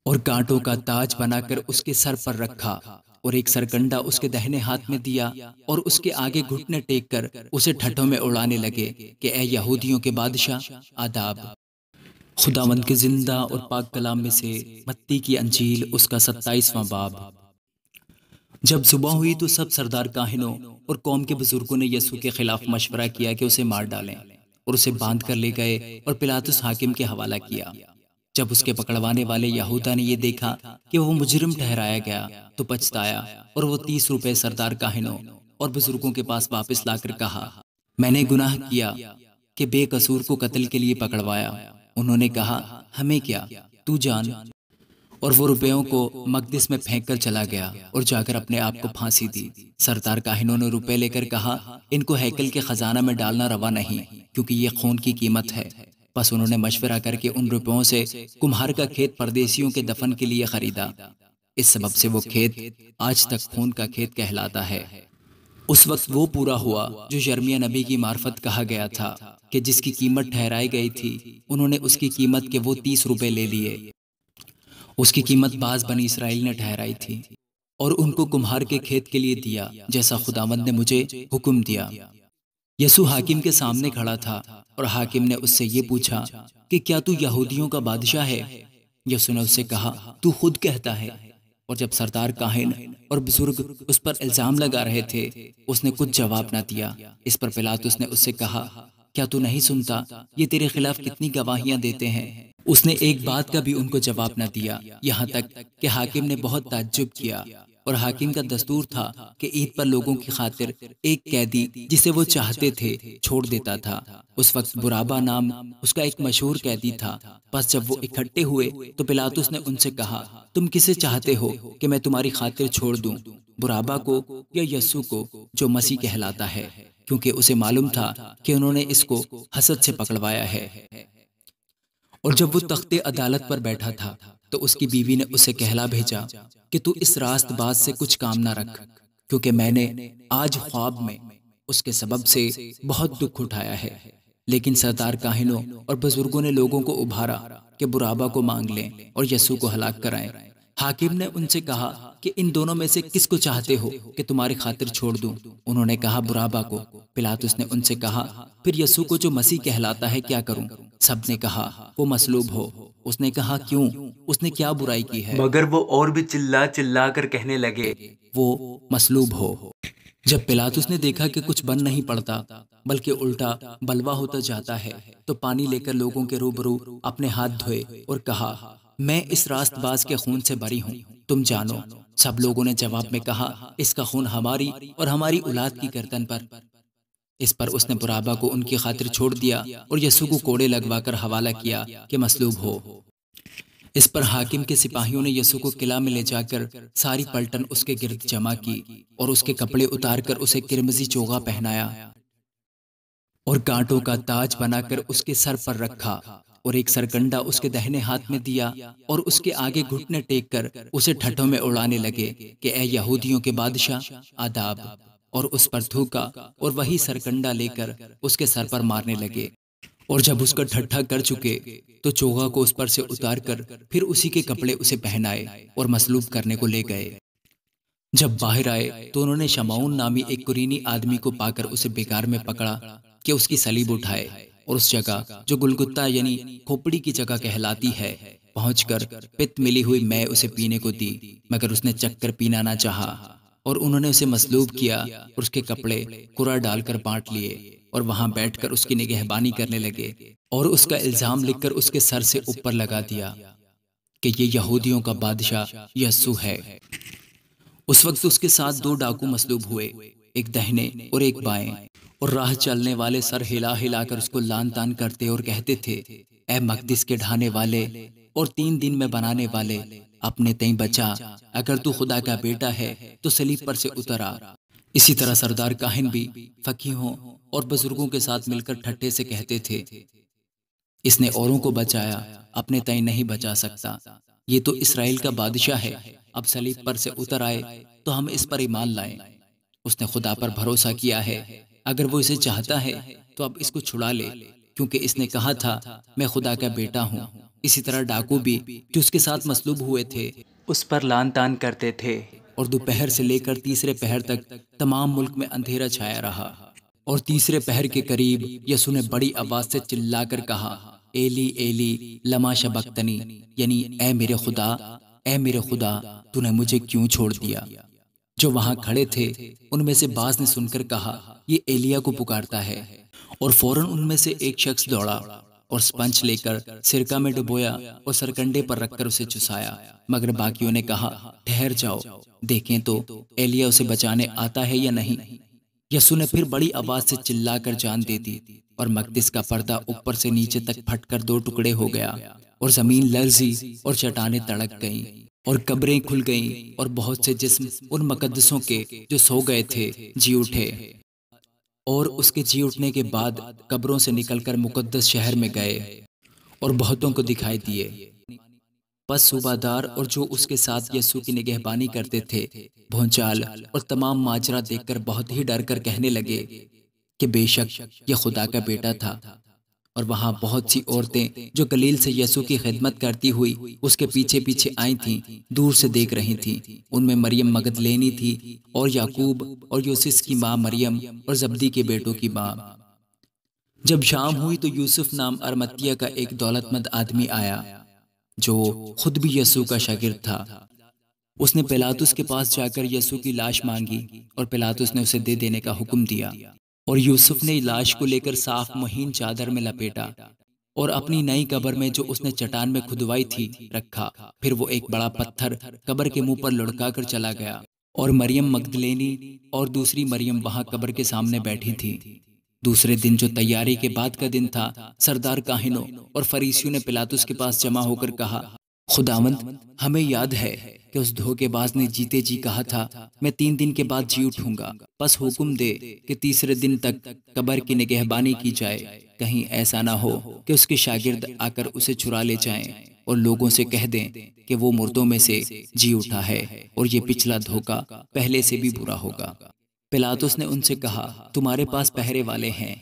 اور کانٹوں کا تاج بنا کر اس کے سر پر رکھا، اور ایک سرکنڈا اس کے دہنے ہاتھ میں دیا، اور اس کے آگے گھٹنے ٹیک کر اسے ٹھٹھوں میں اڑانے لگے کہ اے یہودیوں کے بادشاہ، آداب۔ خداوند کے زندہ اور پاک کلام میں سے متی کی انجیل، اس کا 27واں باب۔ جب صبح ہوئی تو سب سردار کاہنوں اور قوم کے بزرگوں نے یسوع کے خلاف مشورہ کیا کہ اسے مار ڈالیں، اور اسے باندھ کر لے گئے اور پلاطس حاکم کے حوالہ کیا۔ جب اس کے پکڑوانے والے یہودا نے یہ دیکھا کہ وہ مجرم ٹھہرایا گیا تو پچھتایا، اور وہ 30 روپے سردار کاہنوں اور بزرگوں کے پاس واپس لا کر کہا، میں نے گناہ کیا کہ بے قصور کو قتل کے لیے پکڑوایا۔ انہوں نے کہا، ہمیں کیا، تو جان۔ اور وہ روپیوں کو مقدس میں پھینک کر چلا گیا اور جا کر اپنے آپ کو پھانسی دی۔ سردار کاہنوں نے روپے لے کر کہا، ان کو ہیکل کے خزانہ میں ڈالنا روا نہیں، کیونکہ یہ خون کی قیمت ہے۔ بس انہوں نے مشورہ کر کے ان روپیوں سے کمہار کا کھیت پردیسیوں کے دفن کے لیے خریدا۔ اس سبب سے وہ کھیت آج تک خون کا کھیت کہلاتا ہے۔ اس وقت وہ پورا ہوا جو یرمیہ نبی کی معرفت کہا گیا تھا کہ جس کی قیمت ٹھہرائی گئی تھی، انہوں نے اس کی قیمت کے وہ 30 روپے لے لیے۔ اس کی قیمت بعض بنی اسرائیل نے ٹھہرائی تھی، اور ان کو کمہار کے کھیت کے لیے دیا، جیسا خداوند نے مجھے حکم دیا۔ یسوع حاکم کے سامنے کھڑا تھا، اور حاکم نے اس سے یہ پوچھا کہ کیا تو یہودیوں کا بادشاہ ہے؟ یسوع نے اس سے کہا، تو خود کہتا ہے۔ اور جب سردار کاہن اور بزرگ اس پر الزام لگا رہے تھے، اس نے کچھ جواب نہ دیا۔ اس پر پلاطس نے اس سے کہا، کیا تو نہیں سنتا یہ تیرے خلاف کتنی گواہیاں دیتے ہیں؟ اس نے ایک بات کا بھی ان کو جواب نہ دیا، یہاں تک کہ حاکم نے بہت تعجب کیا۔ اور حاکم کا دستور تھا کہ عید پر لوگوں کی خاطر ایک قیدی جسے وہ چاہتے تھے چھوڑ دیتا تھا۔ اس وقت برابا نام اس کا ایک مشہور قیدی تھا۔ بس جب وہ اکٹھے ہوئے تو پلاطس نے ان سے کہا، تم کسے چاہتے ہو کہ میں تمہاری خاطر چھوڑ دوں، برابا کو یا یسوع کو جو مسیح کہلاتا ہے؟ کیونکہ اسے معلوم تھا کہ انہوں نے اس کو حسد سے پکڑوایا ہے۔ اور جب وہ تخت عدالت پر بیٹھا تھا تو اس کی بیوی نے اسے کہلا بھیجا کہ تو اس راست باز سے کچھ کام نہ رکھ، کیونکہ میں نے آج خواب میں اس کے سبب سے بہت دکھ اٹھایا ہے۔ لیکن سردار کاہنوں اور بزرگوں نے لوگوں کو ابھارا کہ برابا کو مانگ لیں اور یسوع کو ہلاک کرائیں۔ حاکم نے ان سے کہا کہ ان دونوں میں سے کس کو چاہتے ہو کہ تمہاری خاطر چھوڑ دوں؟ انہوں نے کہا، برابا کو۔ پلاطس نے ان سے کہا، پھر یسوع کو جو مسیح کہلاتا ہے کیا کروں؟ سب نے کہا، وہ مصلوب ہو۔ اس نے کہا، کیوں؟ اس نے کیا برائی کی ہے؟ مگر وہ اور بھی چلا چلا کر کہنے لگے، وہ مصلوب ہو۔ جب پلاطس نے دیکھا کہ کچھ بن نہیں پڑتا بلکہ الٹا بلوا ہوتا جاتا ہے، تو پانی لے کر لوگوں کے روبرو اپنے ہاتھ دھوئے اور کہا، میں اس راست باز کے خون سے بری ہوں، تم جانو۔ سب لوگوں نے جواب میں کہا، اس کا خون ہماری اور ہماری اولاد کی گردن پر۔ اس پر اس نے برابا کو ان کی خاطر چھوڑ دیا اور یسوع کو کوڑے لگوا کر حوالہ کیا کہ مصلوب ہو۔ اس پر حاکم کے سپاہیوں نے یسوع کو قلعہ میں لے جا کر ساری پلٹن اس کے گرد جمع کی، اور اس کے کپڑے اتار کر اسے کرمزی چوغا پہنایا، اور کانٹوں کا تاج بنا کر اس کے سر پر رکھا، اور ایک سرکنڈا اس کے دہنے ہاتھ میں دیا، اور اس کے آگے گھٹنے ٹیک کر اسے ٹھٹھوں میں اڑانے لگے کہ اے یہودیوں کے بادشاہ، آداب۔ اور اس پر تھوکا، اور وہی سرکنڈا لے کر اس کے سر پر مارنے لگے۔ اور جب اس کا ٹھٹھا کر چکے تو چوغا کو اس پر سے اتار کر پھر اسی کے کپڑے اسے پہنائے اور مصلوب کرنے کو لے گئے۔ جب باہر آئے تو انہوں نے شمعون نامی ایک قرینی آدمی کو پا کر اسے بیگار میں پکڑا کہ اس کی صلیب اٹھائے، اور اس جگہ جو گلگتا یعنی کھوپڑی کی جگہ کہلاتی ہے پہنچ کر پت ملی ہوئی میں اسے پینے کو دی، مگر اس نے چکھ کر پینا نہ چاہا۔ اور انہوں نے اسے مصلوب کیا اور اس کے کپڑے قرع ڈال کر بانٹ لیے، اور وہاں بیٹھ کر اس کی نگہبانی کرنے لگے، اور اس کا الزام لکھ کر اس کے سر سے اوپر لگا دیا کہ یہ یہودیوں کا بادشاہ یسوع ہے۔ اس وقت اس کے ساتھ 2 ڈاکو مصلوب ہوئے، ایک دہنے اور ایک بائیں، اور راہ چلنے والے سر ہلا ہلا کر اس کو لان تان کرتے اور کہتے تھے، اے مقدس کے ڈھانے والے اور 3 دن میں بنانے والے، اپنے تئیں بچا، اگر تو خدا کا بیٹا ہے تو صلیب پر سے اتر آ۔ اسی طرح سردار کاہن بھی فقیہوں اور بزرگوں کے ساتھ مل کر ٹھٹھے سے کہتے تھے، اس نے اوروں کو بچایا، اپنے تئیں نہیں بچا سکتا، یہ تو اسرائیل کا بادشاہ ہے، اب صلیب پر سے اتر آئے تو ہم اس پر ایمان لائیں۔ اس نے خدا پر بھروسہ کیا ہے، اگر وہ اسے چاہتا ہے تو اب اس کو چھڑا لے، کیونکہ اس نے کہا تھا، میں خدا کا بیٹا ہوں۔ اسی طرح ڈاکو بھی جو اس کے ساتھ مصلوب ہوئے تھے اس پر لان تان کرتے تھے، اور دوپہر سے لے کر تیسرے پہر تک تمام ملک میں اندھیرا چھایا رہا۔ اور تیسرے پہر کے قریب یسوع نے بڑی آواز سے چلا کر کہا، ایلی ایلی لما شبقتنی، یعنی اے میرے خدا، اے میرے خدا، تو نے مجھے کیوں چھوڑ دیا؟ جو وہاں کھڑے تھے ان میں سے بعض نے سن کر کہا، یہ ایلیا کو پکارتا ہے۔ اور فوراً ان میں سے ایک شخص دوڑا اور سپنج لے کر سرکہ میں ڈبویا اور سرکنڈے پر رکھ کر اسے چسایا، مگر باقیوں نے کہا، ٹھہر جاؤ، دیکھیں تو ایلیا اسے بچانے آتا ہے یا نہیں۔ یسوع نے پھر بڑی آواز سے چلا کر جان دے دی، اور مقدس کا پردہ اوپر سے نیچے تک پھٹ کر دو ٹکڑے ہو گیا، اور زمین لرزی اور چٹانیں تڑک گئیں، اور قبریں کھل گئیں، اور بہت سے جسم ان مقدسوں کے جو سو گئے تھے جی اٹھے، اور اس کے جی اٹھنے کے بعد قبروں سے نکل کر مقدس شہر میں گئے اور بہتوں کو دکھائی دیے۔ پس صوبہ دار اور جو اس کے ساتھ یسوع کی نگہبانی کرتے تھے بھونچال اور تمام ماجرا دیکھ کر بہت ہی ڈر کر کہنے لگے کہ بے شک یہ خدا کا بیٹا تھا۔ اور وہاں بہت سی عورتیں جو گلیل سے یسوع کی خدمت کرتی ہوئی اس کے پیچھے پیچھے آئی تھیں، دور سے دیکھ رہی تھیں۔ ان میں مریم مگدلینی تھی، اور یعقوب اور یوسس کی ماں مریم، اور زبدی کے بیٹوں کی ماں۔ جب شام ہوئی تو یوسف نام ارمتیہ کا ایک دولت مند آدمی آیا جو خود بھی یسوع کا شاگرد تھا۔ اس نے پلاطس کے پاس جا کر یسوع کی لاش مانگی، اور پلاطس نے اسے دے دینے کا حکم دیا۔ اور یوسف نے لاش کو لے کر صاف مہین چادر میں لپیٹا اور اپنی نئی قبر میں جو اس نے چٹان میں کھدوائی تھی رکھا۔ پھر وہ ایک بڑا پتھر قبر کے منہ پر لڑکا کر چلا گیا، اور مریم مگدلینی اور دوسری مریم وہاں قبر کے سامنے بیٹھی تھی۔ دوسرے دن جو تیاری کے بعد کا دن تھا، سردار کاہنوں اور فریسیوں نے پلاطس کے پاس جمع ہو کر کہا، خداوند، ہمیں یاد ہے کہ اس دھوکے باز نے جیتے جی کہا تھا، میں 3 دن کے بعد جی اٹھوں گا۔ بس حکم دے کہ تیسرے دن تک قبر کی نگہبانی کی جائے، کہیں ایسا نہ ہو کہ اس کے شاگرد آ کر اسے چرا لے جائیں اور لوگوں سے کہہ دیں کہ وہ مردوں میں سے جی اٹھا ہے، اور یہ پچھلا دھوکا پہلے سے بھی برا ہوگا۔ پلاطس نے ان سے کہا، تمہارے پاس پہرے والے ہیں،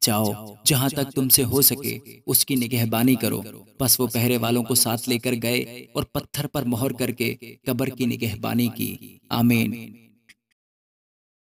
جاؤ، جہاں تک تم سے ہو سکے اس کی نگہبانی کرو۔ پس وہ پہرے والوں کو ساتھ لے کر گئے اور پتھر پر مہر کر کے قبر کی نگہبانی کی۔ آمین۔